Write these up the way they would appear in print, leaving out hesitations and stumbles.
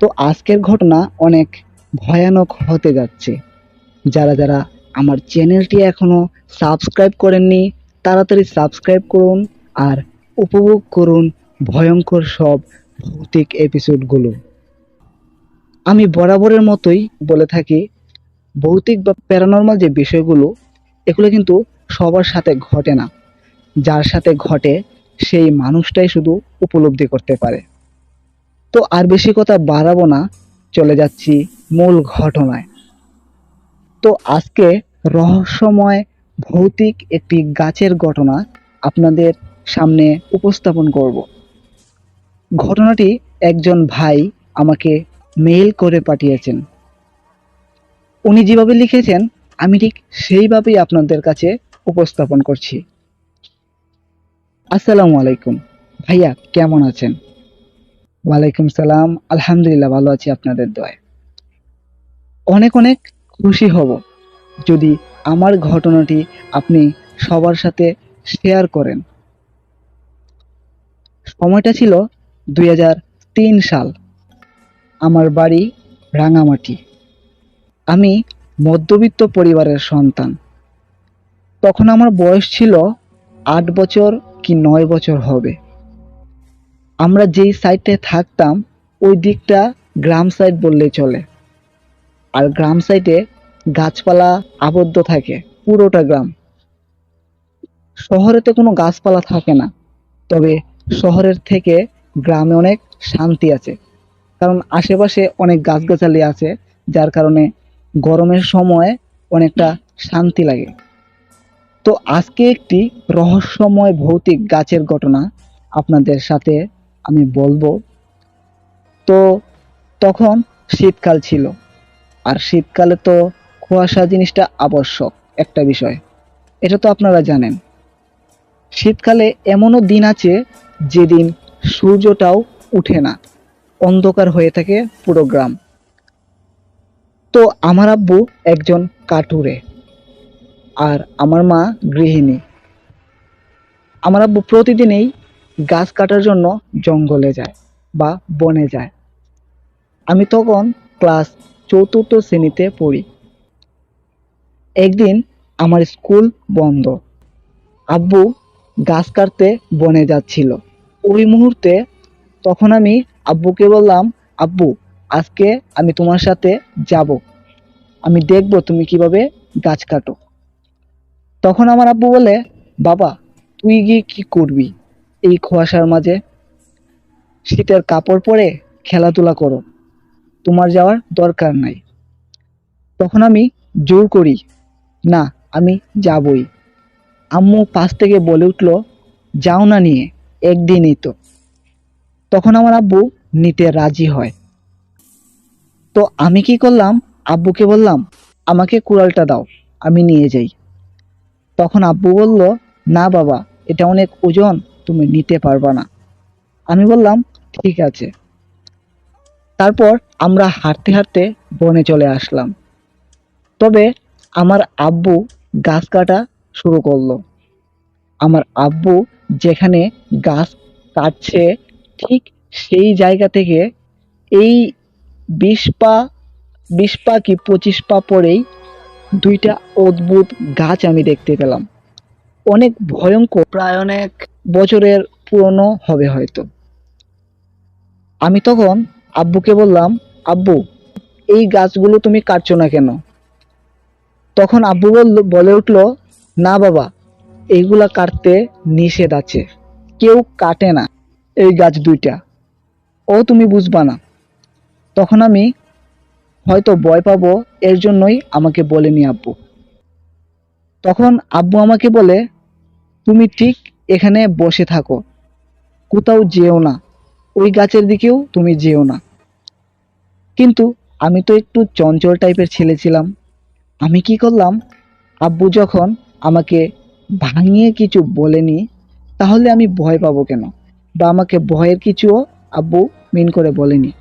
তো আজকের ঘটনা অনেক ভয়ানক হতে যাচ্ছে। যারা যারা আমার চ্যানেলটি এখনো সাবস্ক্রাইব করেননি, তাড়াতাড়ি সাবস্ক্রাইব করুন আর উপভোগ করুন ভয়ঙ্কর সব ভৌতিক এপিসোডগুলো। আমি বরাবরের মতোই বলে থাকি, ভৌতিক বা প্যারানর্মাল যে বিষয়গুলো, এগুলো কিন্তু সবার সাথে ঘটে না। যার সাথে ঘটে সেই মানুষটাই শুধু উপলব্ধি করতে পারে। তো আর বেশি কথা বাড়াবো না, চলে যাচ্ছি মূল ঘটনায়। তো আজকে রহস্যময় ভৌতিক একটি গাছের ঘটনা আপনাদের সামনে উপস্থাপন করব। ঘটনাটি একজন ভাই আমাকে মেইল করে পাঠিয়েছেন। উনি যেভাবে লিখেছেন আমি ঠিক সেইভাবেই আপনাদের কাছে উপস্থাপন করছি। আসসালামু আলাইকুম ভাইয়া, কেমন আছেন? ওয়ালাইকুম সালাম, আলহামদুলিল্লাহ ভালো আছি আপনাদের দয়ায়। অনেক অনেক খুশি হব যদি আমার ঘটনাটি আপনি সবার সাথে শেয়ার করেন। সময়টা ছিল 2003 সাল। আমার বাড়ি রাঙামাটি। আমি মধ্যবিত্ত পরিবারের সন্তান। তখন আমার বয়স ছিল 8 বছর কি 9 বছর হবে। আমরা যেই সাইডে থাকতাম ওই দিকটা গ্রাম সাইড বললেই চলে। আর গ্রাম সাইডে গাছপালা আবদ্ধ থাকে পুরোটা গ্রাম। শহরেতে কোনো গাছপালা থাকে না, তবে শহরের থেকে গ্রামে অনেক শান্তি আছে, কারণ আশেপাশে অনেক গাছগাছালি আছে, যার কারণে গরমের সময় অনেকটা শান্তি লাগে। তো আজকে একটি রহস্যময় ভৌতিক গাছের ঘটনা আপনাদের সাথে আমি বলবো। তো তখন শীতকাল ছিল, আর শীতকালে তো কুয়াশা জিনিসটা আবশ্যক একটা বিষয়, এটা তো আপনারা জানেন। শীতকালে এমনও দিন আছে যেদিন সূর্যটাও উঠে না, অন্ধকার হয়ে থাকে পুরো গ্রাম। তো আমার আব্বু একজন কাঠুরে আর আমার মা গৃহিণী। আমার আব্বু প্রতিদিনই গাছ কাটার জন্য জঙ্গলে যায় বা বনে যায়। আমি তখন ক্লাস 4র্থ শ্রেণীতে পড়ি। একদিন আমার স্কুল বন্ধ, আব্বু গাছ কাটতে বনে যাচ্ছিল। ওই মুহূর্তে তখন আমি আব্বুকে বললাম, আব্বু আজকে আমি তোমার সাথে যাব, আমি দেখব তুমি কিভাবে গাছ কাটো। তখন আমার আব্বু বলে, বাবা তুই গিয়ে কি করবি এই কুয়াশার মাঝে? শীতের কাপড় পরে খেলাধুলা করো, তোমার যাওয়ার দরকার নাই। তখন আমি জোর করি, না আমি যাবই। আম্মু পাশ থেকে বলে উঠল, যাও না নিয়ে, একদিনই তো। তখন আমার আব্বু নিতে রাজি হয়। তো আমি কি করলাম, আব্বুকে বললাম আমাকে কুড়ালটা দাও, আমি নিয়ে যাই। তখন আব্বু বলল, না বাবা এটা অনেক ওজন, তুমি নিতে পারবা না। আমি বললাম ঠিক আছে। তারপর আমরা হাঁটতে হাঁটতে বনে চলে আসলাম। তবে আমার আব্বু গাছ কাটা শুরু করলো। আমার আব্বু যেখানে গাছ কাটছে ঠিক সেই জায়গা থেকে এই 20 পা 20 পা কি 25 পা পরেই দুইটা অদ্ভুত গাছ আমি দেখতে পেলাম। অনেক ভয়ঙ্কর, প্রায় অনেক বছরের পুরনো হবে হয়তো। আমি তখন আব্বুকে বললাম, আব্বু এই গাছগুলো তুমি কাটছো না কেন? তখন আব্বু বলে উঠল, না বাবা এইগুলা কাটতে নিষেধ আছে, কেউ কাটে না এই গাছ দুইটা, ও তুমি বুঝবা না। তখন আমি হয়তো ভয় পাবো, এর জন্যই আমাকে বলেনি আব্বু। তখন আব্বু আমাকে বলে, তুমি ঠিক এখানে বসে থাকো, কোথাও যেও না, ওই গাছের দিকেও তুমি যেও না। কিন্তু আমি তো একটু চঞ্চল টাইপের ছেলে ছিলাম। আমি কি করলাম, আব্বু যখন আমাকে ভাঙিয়ে কিছু বলেনি, তাহলে আমি ভয় পাবো কেন, বা আমাকে ভয়ের কিছুও আব্বু মিন করে বলেনি।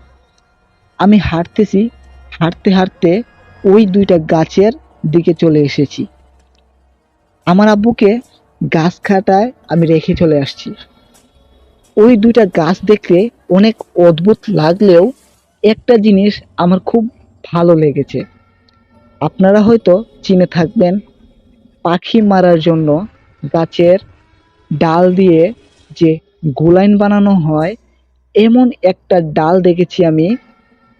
আমি হাঁটতেছি, হাঁটতে হাঁটতে ওই দুইটা গাছের দিকে চলে এসেছি। আমার আব্বুকে গাছ কাটায় আমি রেখে চলে আসছি। ওই দুইটা গাছ দেখতে অনেক অদ্ভুত লাগলেও একটা জিনিস আমার খুব ভালো লেগেছে। আপনারা হয়তো চিনে থাকবেন, পাখি মারার জন্য গাছের ডাল দিয়ে যে গোলাইন বানানো হয়, এমন একটা ডাল দেখেছি আমি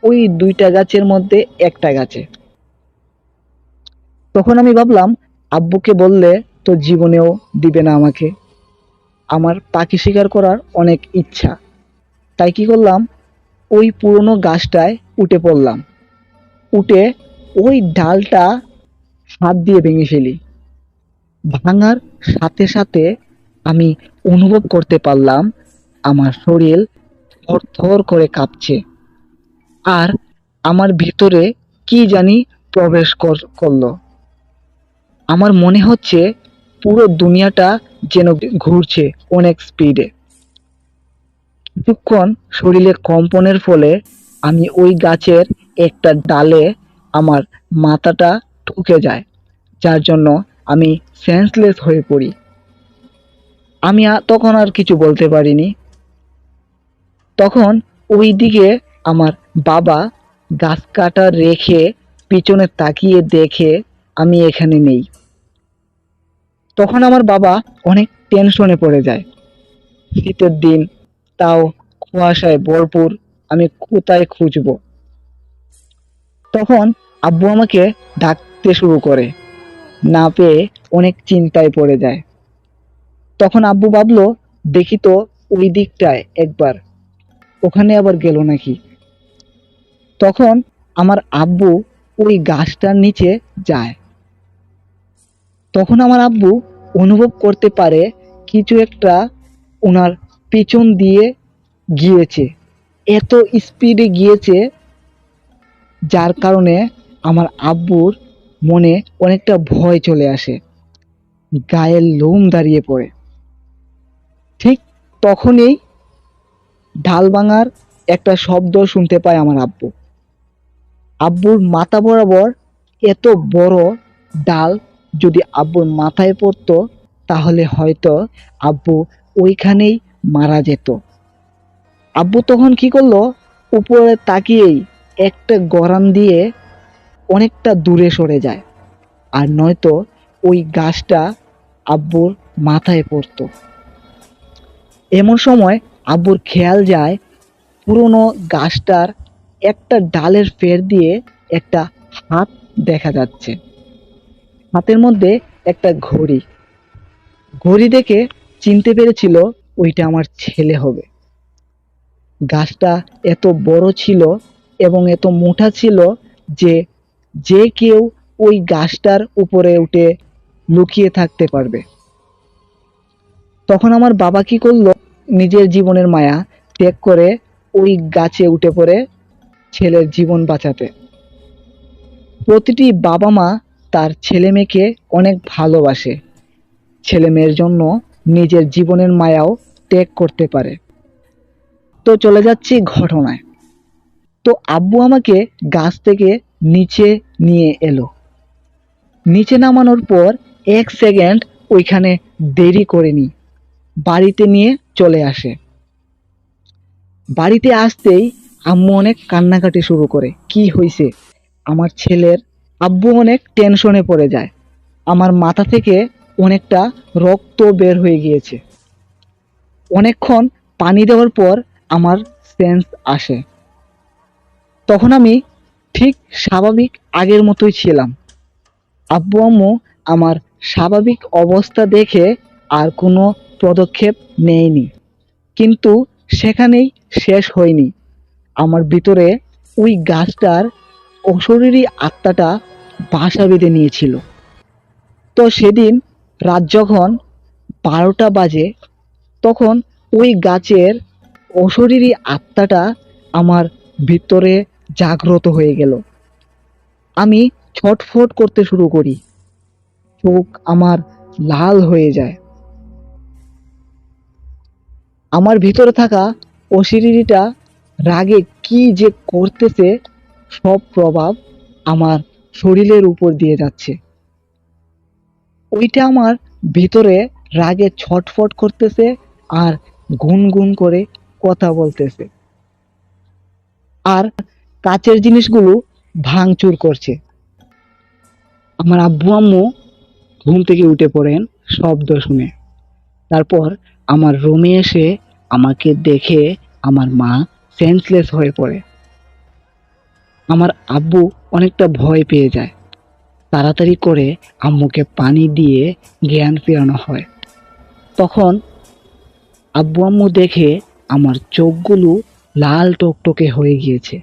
ওই দুইটা গাছের মধ্যে একটা গাছে। তখন আমি ভাবলাম, আব্বুকে বললে তো জীবনেও দিবে না আমাকে। আমার পাখি শিকার করার অনেক ইচ্ছা, তাই কি করলাম, ওই পুরনো গাছটায় উঠে পড়লাম। উঠে ওই ডালটা হাত দিয়ে ভেঙে ফেলি। ভাঙার সাথে সাথে আমি অনুভব করতে পারলাম আমার শরীর থরথর করে কাঁপছে, আর আমার ভিতরে কি জানি প্রবেশ করলো। আমার মনে হচ্ছে পুরো দুনিয়াটা যেন ঘুরছে অনেক স্পিডে। কিছুক্ষণ শরীরে কম্পনের ফলে আমি ওই গাছের একটা ডালে আমার মাথাটা ঠুকে যায়, যার জন্য আমি সেন্সলেস হয়ে পড়ি। আমি তখন আর কিছু বলতে পারিনি। তখন ওই দিকে আমার বাবা গাছ কাটা রেখে পিছনে তাকিয়ে দেখে আমি এখানে নেই। তখন আমার বাবা অনেক টেনশনে পড়ে যায়। শীতের দিন, তাও কুয়াশায় ভরপুর, আমি কোথায় খুঁজবো? তখন আব্বু আমাকে ডাকতে শুরু করে, না পেয়ে অনেক চিন্তায় পড়ে যায়। তখন আব্বু ভাবলো, দেখি তো ওই দিকটায় একবার, ওখানে আবার গেল নাকি। তখন আমার আব্বু ওই গাছটার নিচে যায়। তখন আমার আব্বু অনুভব করতে পারে কিছু একটা ওনার পিছন দিয়ে গিয়েছে। এত স্পিডে গিয়েছে যার কারণে আমার আব্বুর মনে অনেকটা ভয় চলে আসে, গায়ের লোম দাঁড়িয়ে পড়ে। ঠিক তখনই ঢাল ভাঙার একটা শব্দ শুনতে পায় আমার আব্বু। আব্বুর মাথা বরাবর এত বড় ডাল যদি আব্বুর মাথায় পড়তো, তাহলে হয়তো আব্বু ওইখানেই মারা যেত। আব্বু তখন কি করলো, উপরে তাকিয়েই একটা গড়ান দিয়ে অনেকটা দূরে সরে যায়, আর নয়তো ওই গাছটা আব্বুর মাথায় পড়তো। এমন সময় আব্বুর খেয়াল যায় পুরনো গাছটার একটা ডালের ফের দিয়ে একটা হাত দেখা যাচ্ছে। হাতের মধ্যে একটা ঘড়ি। ঘড়ি দেখে চিনতে পেরেছিল ওইটা আমার ছেলে হবে। গাছটা এত বড় ছিল এবং এত মোটা ছিল যে যে কেউ ওই গাছটার উপরে উঠে লুকিয়ে থাকতে পারবে। তখন আমার বাবা কি করলো, নিজের জীবনের মায়া ত্যাগ করে ওই গাছে উঠে পড়ে ছেলের জীবন বাঁচাতে। প্রতিটি বাবা মা তার ছেলে মেয়েকে অনেক ভালোবাসে, ছেলে মেয়ের জন্য নিজের জীবনের মায়াও ত্যাগ করতে পারে। তো চলে যাচ্ছি ঘটনায়। তো আব্বু আমাকে গাছ থেকে নিচে নিয়ে এলো। নিচে নামানোর পর 1 সেকেন্ড ওইখানে দেরি করেনি, বাড়িতে নিয়ে চলে আসে। বাড়িতে আসতেই আম্মু অনেক কান্নাকাটি শুরু করে। কি হয়েছে আমার ছেলের? আব্বু অনেক টেনশনে পড়ে যায়। আমার মাথা থেকে অনেকটা রক্ত বের হয়ে গিয়েছে। অনেকক্ষণ পানি দেওয়ার পর আমার সেন্স আসে। তখন আমি ঠিক স্বাভাবিক আগের মতোই ছিলাম। আব্বু আম্মু আমার স্বাভাবিক অবস্থা দেখে আর কোনো পদক্ষেপ নেয়নি। কিন্তু সেখানেই শেষ হয়নি। আমার ভিতরে ওই গাছটার অশরীরী আত্মাটা বাসা বেঁধে নিয়েছিল। তো সেদিন রাত যখন 12টা বাজে, তখন ওই গাছের অশরীরী আত্মাটা আমার ভিতরে জাগ্রত হয়ে গেল। আমি ছটফট করতে শুরু করি, চোখ আমার লাল হয়ে যায়। আমার ভিতরে থাকা অশরীরীটা রাগে কি যে করতেছে, সব প্রভাব আমার শরীরের উপর দিয়ে যাচ্ছে। ওইটা আমার ভিতরে রাগে ছটফট করতেছে আর গুনগুন করে কথা বলতেছে। আর কাচের জিনিসগুলো ভাঙচুর করছে। আমার আব্বু আম্মু ঘুম থেকে উঠে পড়েন শব্দ শুনে। তারপর আমার রুমে এসে আমাকে দেখে আমার মা সেন্সলেস হয়ে পড়ে। আমার আব্বু অনেকটা ভয় পেয়ে যায়। তাড়াতাড়ি করে আম্মুকে পানি দিয়ে জ্ঞান ফেরানো হয়। তখন আব্বু আম্মু দেখে আমার চোখগুলো লাল টকটকে হয়ে গিয়েছে,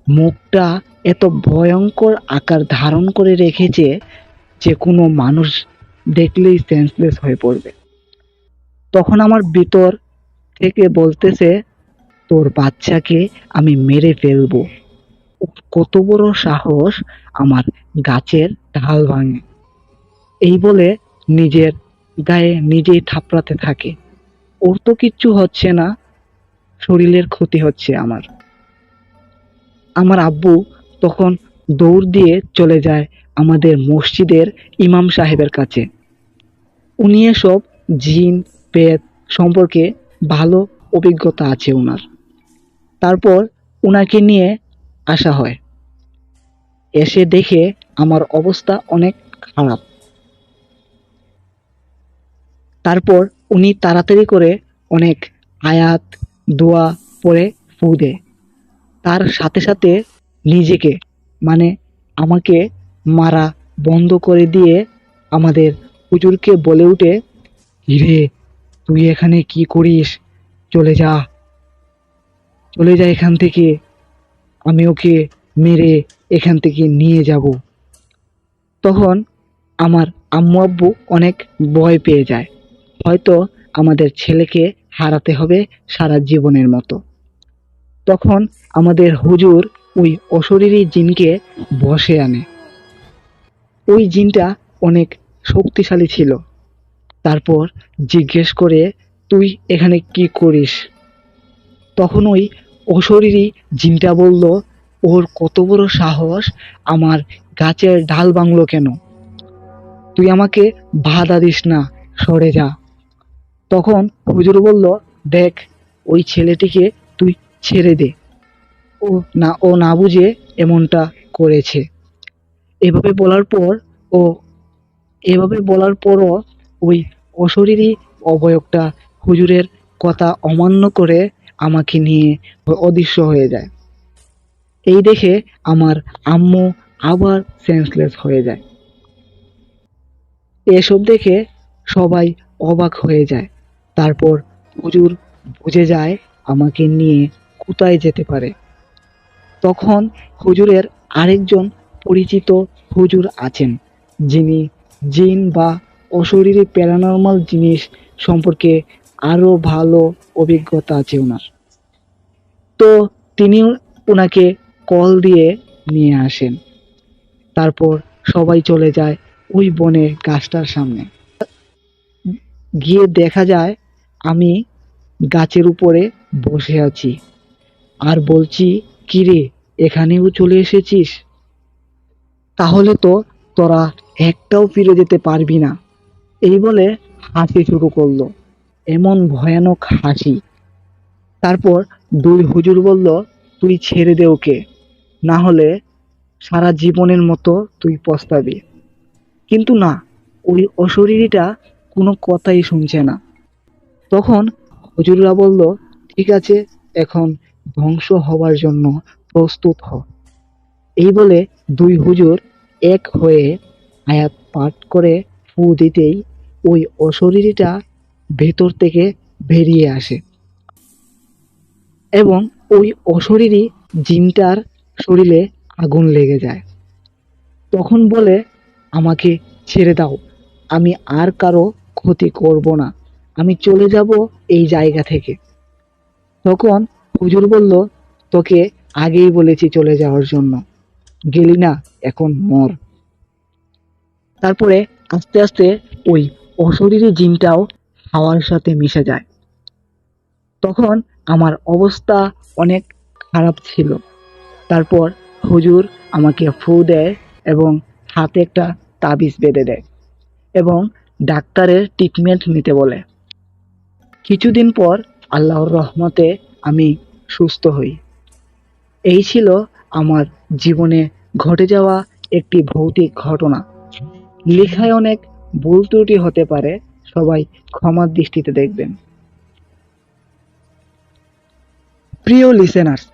মুখটা এত ভয়ঙ্কর আকার ধারণ করে রেখেছে যে কোনো মানুষ দেখলেই সেন্সলেস হয়ে পড়বে। তখন আমার ভিতর থেকে বলতেছে, তোর বাচ্চাকে আমি মেরে ফেলবো। ওর কত বড় সাহস আমার গাছের ঢাল ভাঙে, এই বলে নিজের গায়ে নিজেই থাপড়াতে থাকে। ওর তো কিচ্ছু হচ্ছে না, শরীরের ক্ষতি হচ্ছে আমার। আমার আব্বু তখন দৌড় দিয়ে চলে যায় আমাদের মসজিদের ইমাম সাহেবের কাছে। উনি এসব জিন পেত সম্পর্কে ভালো অভিজ্ঞতা আছে ওনার। তারপর উনাকে নিয়ে আসা হয়। এসে দেখে আমার অবস্থা অনেক খারাপ। তারপর উনি তাড়াতাড়ি করে অনেক আয়াত দোয়া পড়ে ফু দেয়। তার সাথে সাথে নিজেকে মানে আমাকে মারা বন্ধ করে দিয়ে আমাদের হুজুরকে বলে উঠে, হিরে তুই এখানে কি করিস? চলে যা, চলে যা এখান থেকে, আমি ওকে মেরে এখান থেকে নিয়ে যাব। তখন আমার আম্মু আব্বু অনেক ভয় পেয়ে যায়, হয়তো আমাদের ছেলেকে হারাতে হবে সারা জীবনের মতো। তখন আমাদের হুজুর ওই অশরীরী জিনকে বশে আনে। ওই জিনটা অনেক শক্তিশালী ছিল। তারপর জিজ্ঞেস করে, তুই এখানে কি করিস? তখন ওই অশরীরী জিনটা বলল, ওর কত বড় সাহস, আমার গাছের ঢাল ভাঙলো কেন? তুই আমাকে বাধা দিস না, সরে যা। তখন হুজুর বলল, দেখ ওই ছেলেটিকে তুই ছেড়ে দে, ও না বুঝে এমনটা করেছে। এভাবে বলার পর ও এভাবে বলার পরও ওই অশরীরী অবয়বটা হুজুরের কথা অমান্য করে আমাকে নিয়ে অদৃশ্য হয়ে যায়। এই দেখে আমার আম্মু আবার সেন্সলেস হয়ে যায়। এসব দেখে সবাই অবাক হয়ে যায়। তারপর হুজুর বুঝে যায় আমাকে নিয়ে কোথায় যেতে পারে। তখন হুজুরের আরেকজন পরিচিত হুজুর আছেন, যিনি জিন বা অশরীরী প্যারানর্মাল জিনিস সম্পর্কে আরো ভালো অভিজ্ঞতা আছে ওনার। তো তিনি ওনাকে কল দিয়ে নিয়ে আসেন। তারপর সবাই চলে যায় ওই বনের গাছটার সামনে। গিয়ে দেখা যায় আমি গাছের উপরে বসে আছি আর বলছি, কিরে এখানেও চলে এসেছিস? তাহলে তো তোরা একটাও ফিরে যেতে পারবি না, এই বলে হাসি শুরু করলো, এমন ভয়ানক হাসি। তারপর দুই হুজুর বলল, তুই ছেড়ে দে ওকে, না হলে সারা জীবনের মতো তুই পস্তাবি। কিন্তু না, ওই অশরীরীটা কোনো কথাই শুনছে না। তখন হুজুররা বলল, ঠিক আছে, এখন ধ্বংস হবার জন্য প্রস্তুত হ। এই বলে দুই হুজুর এক হয়ে আয়াত পাঠ করে ফু দিতেই ওই অশরীরীটা ভেতর থেকে বেরিয়ে আসে এবং ওই অশরীরী জিনটার শরীরে আগুন লেগে যায়। তখন বলে, আমাকে ছেড়ে দাও, আমি আর কারো ক্ষতি করব না, আমি চলে যাব এই জায়গা থেকে। তখন হুজুর বলল, তোকে আগেই বলেছি চলে যাওয়ার জন্য, গেলি না, এখন মর। তারপরে আস্তে আস্তে ওই অশরীরী জিনটাও হাওয়ার সাথে মিশে যায়। তখন আমার অবস্থা অনেক খারাপ ছিল। তারপর হুজুর আমাকে ফু দেয় এবং হাতে একটা তাবিজ বেঁধে দেয় এবং ডাক্তারের ট্রিটমেন্ট নিতে বলে। কিছুদিন পর আল্লাহর রহমতে আমি সুস্থ হই এই ছিল আমার জীবনে ঘটে যাওয়া একটি ভৌতিক ঘটনা। লেখায় অনেক ভুল ত্রুটি হতে পারে, সবাই ক্ষমার দৃষ্টিতে দেখবেন। প্রিয় লিসেনার্স,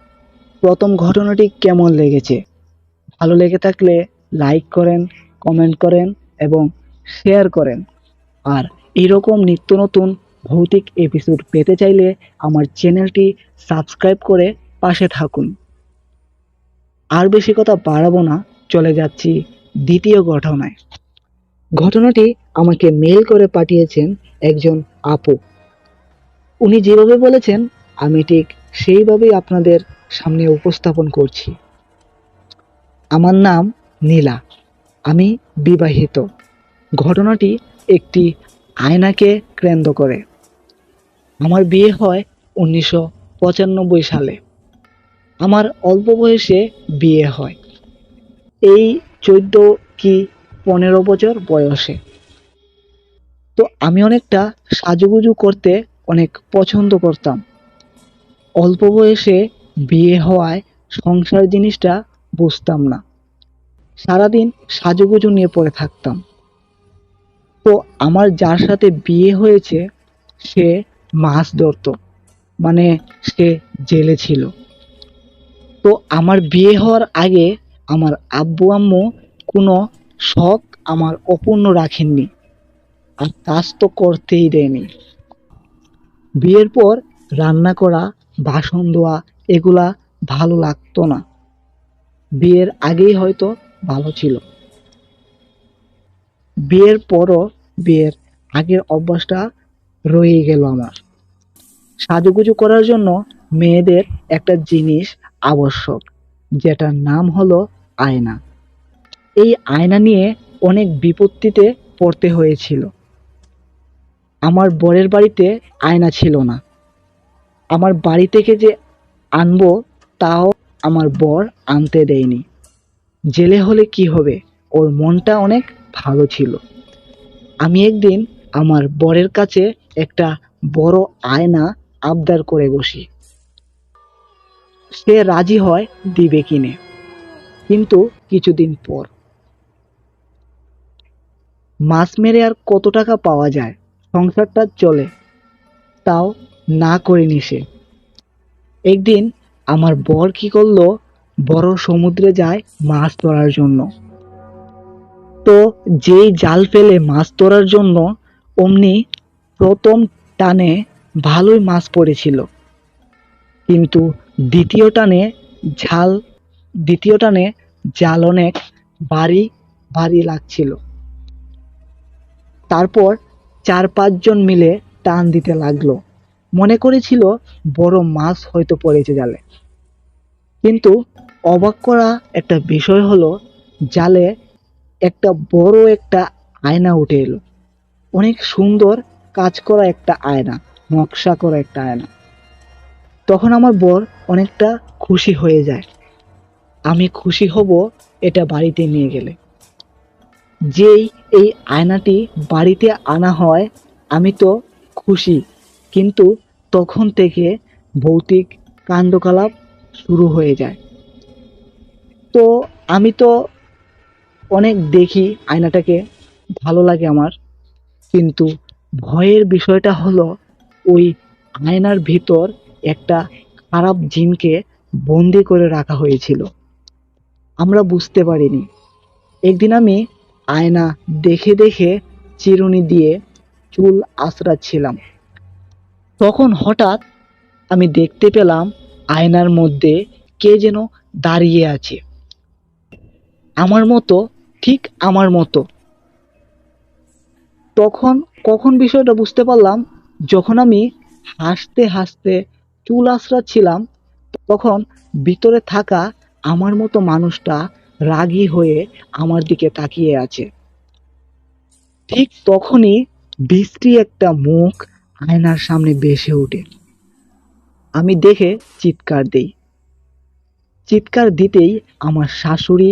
প্রথম ঘটনাটি কেমন লেগেছে? ভালো লেগে থাকলে লাইক করেন, কমেন্ট করেন এবং শেয়ার করেন। আর এরকম নিত্য নতুন ভৌতিক এপিসোড পেতে চাইলে আমার চ্যানেলটি সাবস্ক্রাইব করে পাশে থাকুন। আর বেশি কথা বাড়াবো না, চলে যাচ্ছি দ্বিতীয় ঘটনায়। ঘটনাটি আমাকে মেল করে পাঠিয়েছেন একজন আপু। উনি যেভাবে বলেছেন আমি ঠিক সেইভাবেই আপনাদের সামনে উপস্থাপন করছি। আমার নাম নীলা, আমি বিবাহিত। ঘটনাটি একটি আয়নাকে কেন্দ্র করে। আমার বিয়ে হয় 1995 সালে। আমার অল্প বয়সে বিয়ে হয়, এই 14 কি 15 বছর বয়সে। তো আমি অনেকটা সাজুগুজু করতে অনেক পছন্দ করতাম। অল্প বয়সে বিয়ে হওয়ায় সংসার জিনিসটা বুঝতাম না, সারাদিন সাজুগুজু নিয়ে পড়ে থাকতাম। তো আমার যার সাথে বিয়ে হয়েছে সে মাছ ধরতো, মানে সে জেলে ছিল। তো আমার বিয়ে হওয়ার আগে আমার আব্বু আম্মু কোনো শখ আমার অপূর্ণ রাখেননি, আর কাজ তো করতেই দেয়নি। বিয়ের পর রান্না করা, বাসন ধোয়া এগুলা ভালো লাগতো না। বিয়ের আগেই হয়তো ভালো ছিল, বিয়ের পরও বিয়ের আগের অভ্যাসটা রয়ে গেল আমার। সাজুগুজু করার জন্য মেয়েদের একটা জিনিস আবশ্যক, যেটার নাম হলো আয়না। এই আয়না নিয়ে অনেক বিপত্তিতে পড়তে হয়েছিল। আমার বরের বাড়িতে আয়না ছিল না। আমার বাড়ি থেকে যে আনবো তাও আমার বর আনতে দেয়নি। জেলে হলে কি হবে, ওর মনটা অনেক ভালো ছিল। আমি একদিন আমার বরের কাছে একটা বড় আয়না আবদার করে বসি। সে রাজি হয় দিবে কিনে। কিন্তু কিছুদিন পর, মাছ মেরে আর কত টাকা পাওয়া যায়, সংসারটা চলে, তাও না করেনি সে। একদিন আমার বর কি করলো, বড় সমুদ্রে যায় মাছ ধরার জন্য। তো যেই জাল ফেলে মাছ ধরার জন্য, অমনি প্রথম টানে ভালোই মাছ পড়েছিল, কিন্তু দ্বিতীয় টানে ঝাল দ্বিতীয় টানে জাল অনেক ভারী ভারী লাগছিল। তারপর 4-5 জন মিলে টান দিতে লাগলো, মনে করেছিল বড় মাছ হয়তো পড়েছে জালে। কিন্তু অবাক করা একটা বিষয় হলো, জালে একটা বড় একটা আয়না উঠে এলো। অনেক সুন্দর কাজ করা একটা আয়না, নকশা করা একটা আয়না। তখন আমার বর অনেকটা খুশি হয়ে যায়। আমি খুশি হব এটা বাড়িতে নিয়ে গেলে। যেই এই আয়নাটি বাড়িতে আনা হয় আমি তো খুশি, কিন্তু তখন থেকে ভৌতিক কাণ্ডকলাপ শুরু হয়ে যায়। তো আমি তো অনেক দেখি আয়নাটাকে, ভালো লাগে আমার, কিন্তু ভয়ের বিষয়টা হলো ওই আয়নার ভিতর একটা খারাপ জিনকে বন্দি করে রাখা হয়েছিল। আমরা বুঝতে পারিনি। একদিন আমি আয়না দেখে দেখে চিরুনি দিয়ে চুল আঁচড়াচ্ছিলাম। তখন হঠাৎ আমি দেখতে পেলাম আয়নার মধ্যে কে যেন দাঁড়িয়ে আছে, আমার মতো, ঠিক আমার মতো। তখন কখন বিষয়টা বুঝতে পারলাম, যখন আমি হাসতে হাসতে চুল আঁচড়াচ্ছিলাম, তখন ভিতরে থাকা আমার মতো মানুষটা রাগী হয়ে আমার দিকে তাকিয়ে আছে। ঠিক তখনই বিশ্রী একটা মুখ আয়নার সামনে ভেসে ওঠে। আমি দেখে চিৎকার দেই। চিৎকার দিতেই আমার শাশুড়ি,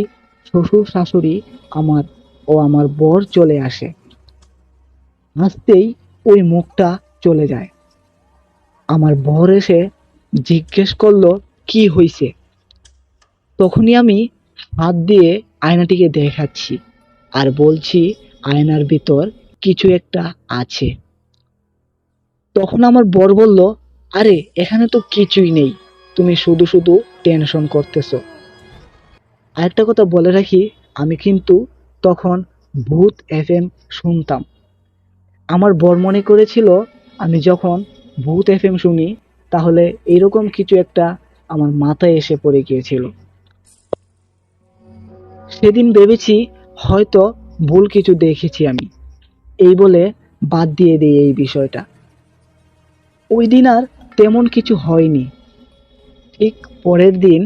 শ্বশুর শাশুড়ি আমার বর চলে আসে। আসতেই ওই মুখটা চলে যায়। আমার বর এসে জিজ্ঞেস করলো কি হইছে। তখনই আমি হাত দিয়ে আয়নাটিকে দেখাচ্ছি আর বলছি আয়নার ভিতর কিছু একটা আছে। তখন আমার বর বলল, আরে এখানে তো কিছুই নেই, তুমি শুধু শুধু টেনশন করতেছো। আরেকটা কথা বলে রাখি, আমি কিন্তু তখন ভূত এফএম শুনতাম। আমার বর মনে করেছিল আমি যখন ভূত এফএম শুনি তাহলে এরকম কিছু একটা আমার মাথায় এসে পড়ে গিয়েছিল। সেদিন ভেবেছি হয়তো ভুল কিছু দেখেছি আমি, এই বলে বাদ দিয়ে দিই এই বিষয়টা। ওই দিন আর তেমন কিছু হয়নি। ঠিক পরের দিন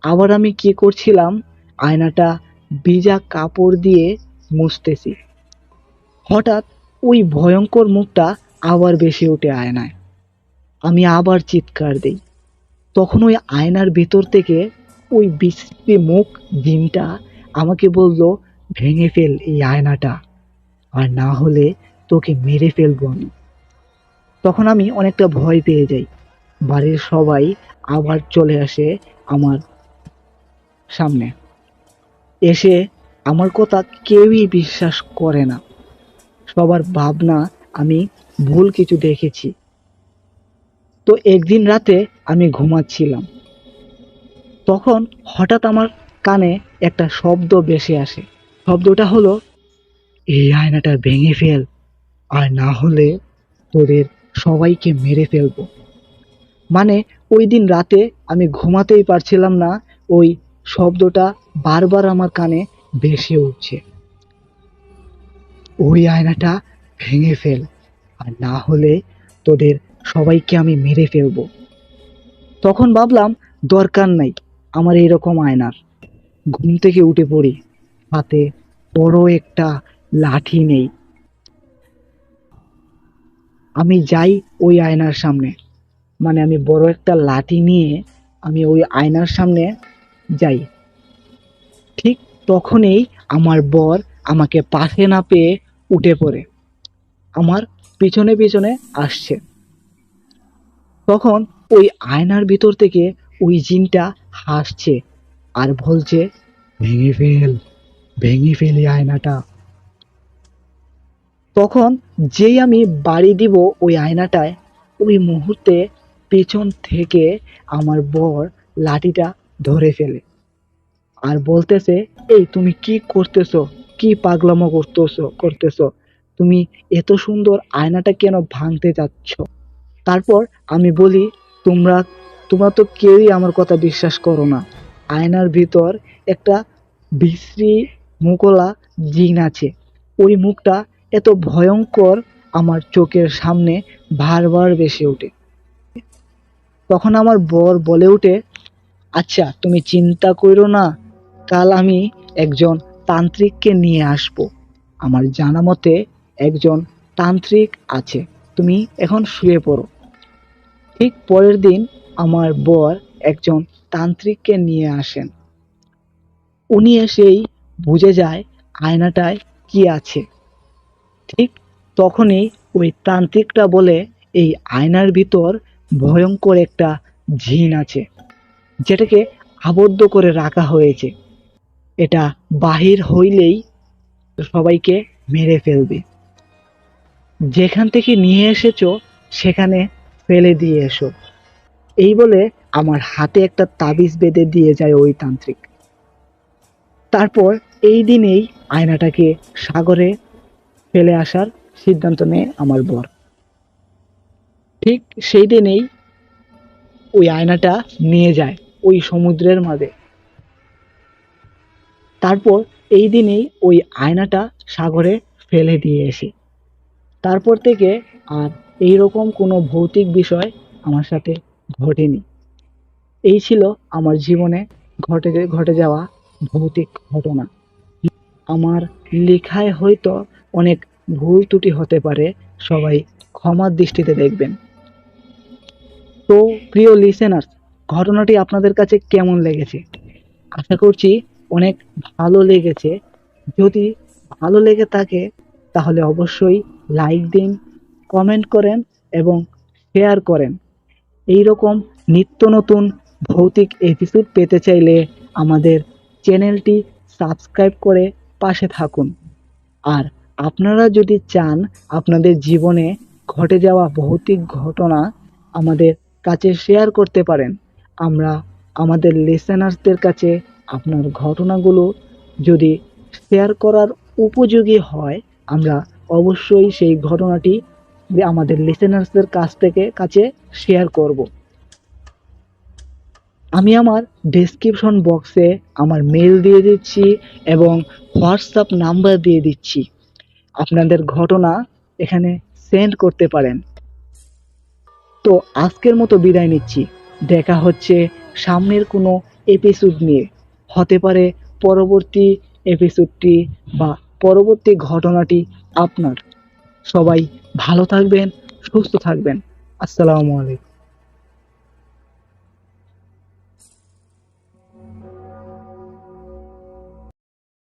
আবার আমি কি করছিলাম, আয়নাটা ভিজা কাপড় দিয়ে মুছতেছি। হঠাৎ ওই ভয়ঙ্কর মুখটা আবার ভেসে ওঠে আয়নায়। আমি আবার চিৎকার দেই। তখন ওই আয়নার ভেতর থেকে ওই বিশ্রী মুখ জিনটা আমাকে বলল, ভেঙে ফেল এই আয়নাটা, আর না হলে তোকে মেরে ফেলবো আমি। তখন আমি অনেকটা ভয় পেয়ে যাই। বাড়ির সবাই আবার চলে আসে আমার সামনে। এসে আমার কথা কেউই বিশ্বাস করে না। সবার ভাবনা আমি ভুল কিছু দেখেছি। তো একদিন রাতে আমি ঘুমাচ্ছিলাম, তখন হঠাৎ আমার কানে একটা শব্দ ভেসে আসে। শব্দটা হলো, এই আয়নাটা ভেঙে ফেল, আর না হলে তোদের সবাইকে মেরে ফেলবো। মানে ওই দিন রাতে আমি ঘুমাতেই পারছিলাম না, ওই শব্দটা বারবার আমার কানে ভেসে উঠছে, ওই আয়নাটা ভেঙে ফেল, আর না হলে তোদের সবাইকে আমি মেরে ফেলবো। তখন ভাবলাম দরকার নাই আমার এরকম আয়নার। ঘুম থেকে উঠে পড়ি, হাতে বড় একটা লাঠি নেই। আমি যাই ওই আয়নার সামনে, মানে আমি বড় একটা লাঠি নিয়ে আমি ওই আয়নার সামনে যাই। ঠিক তখনই আমার বর আমাকে পাশে না পেয়ে উঠে পড়ে আমার পিছনে পিছনে আসছে। তখন ওই আয়নার ভিতর থেকে ওই জিনটা হাসছে আর বলছে, ভেঙে ফেল, ভেঙে ফেল এই আয়নাটা। তখন যেই আমি বাড়ি দিব ওই আয়নাটায়, ওই মুহূর্তে পেছন থেকে আমার বর লাঠিটা ধরে ফেলে আর বলতেছে, এই তুমি কি করতেছো, কি পাগলামো করতেছো, তুমি এত সুন্দর আয়নাটা কেন ভাঙতে যাচ্ছ? তারপর আমি বলি, তোমরা তোমরা তো কেউই আমার কথা বিশ্বাস করো না। আয়নার ভিতর একটা বিশ্রী মুখলা জিন আছে। ওই মুখটা এত ভয়ঙ্কর আমার চোখের সামনে বারবার ভেসে ওঠে। তখন আমার বর বলে ওঠে, আচ্ছা তুমি চিন্তা কইরো না, কাল আমি একজন তান্ত্রিককে নিয়ে আসব। আমার জানা মতে একজন তান্ত্রিক আছে, তুমি এখন শুয়ে পড়ো। ঠিক পরের দিন আমার বর একজন তান্ত্রিককে নিয়ে আসেন। উনি এসেই বুঝে যায় আয়নাটায় কি আছে। ঠিক তখনই ওই তান্ত্রিকটা বলে, এই আয়নার ভিতর ভয়ঙ্কর একটা জিন আছে, যেটাকে আবদ্ধ করে রাখা হয়েছে। এটা বাহির হইলেই সবাইকে মেরে ফেলবে। যেখান থেকে নিয়ে এসেছো সেখানে ফেলে দিয়ে এসো। এই বলে আমার হাতে একটা তাবিজ বেঁধে দিয়ে যায় ওই তান্ত্রিক। তারপর এই দিনেই আয়নাটাকে সাগরে ফেলে আসার সিদ্ধান্ত নেয় আমার বর। ঠিক সেই দিনেই ওই আয়নাটা নিয়ে যায় ওই সমুদ্রের মাঝে। তারপর এই দিনেই ওই আয়নাটা সাগরে ফেলে দিয়ে এসে, তারপর থেকে আর এইরকম কোনো ভৌতিক বিষয় আমার সাথে ঘটেনি। এই ছিল আমার জীবনে ঘটে যাওয়া ভৌতিক ঘটনা। আমার লেখায় হয়তো অনেক ভুল ত্রুটি হতে পারে, সবাই ক্ষমার দৃষ্টিতে দেখবেন। তো প্রিয় লিসেনার্স, ঘটনাটি আপনাদের কাছে কেমন লেগেছে? আশা করছি অনেক ভালো লেগেছে। যদি ভালো লেগে থাকে তাহলে অবশ্যই লাইক দিন, কমেন্ট করেন এবং শেয়ার করেন। এই রকম নিত্য নতুন ভৌতিক এপিসোড পেতে চাইলে আমাদের চ্যানেলটি সাবস্ক্রাইব করে পাশে থাকুন। আর আপনারা যদি চান আপনাদের জীবনে ঘটে যাওয়া ভৌতিক ঘটনা আমাদের কাছে শেয়ার করতে পারেন। আমরা আমাদের লিসেনার্সদের কাছে আপনার ঘটনাগুলো যদি শেয়ার করার উপযোগী হয়, আমরা অবশ্যই সেই ঘটনাটি আমাদের লিসেনার্সদের কাছে শেয়ার করব। আমি আমার ডেসক্রিপশন বক্সে আমার মেল দিয়ে দিচ্ছি এবং হোয়াটসঅ্যাপ নাম্বার দিয়ে দিচ্ছি। আপনাদের ঘটনা এখানে সেন্ড করতে পারেন। তো আজকের মতো বিদায় নিচ্ছি। দেখা হচ্ছে সামনের কোনো এপিসোড নিয়ে। হতে পারে পরবর্তী এপিসোডটি বা পরবর্তী ঘটনাটি আপনার। সবাই ভালো থাকবেন, সুস্থ থাকবেন। আসসালামু আলাইকুম।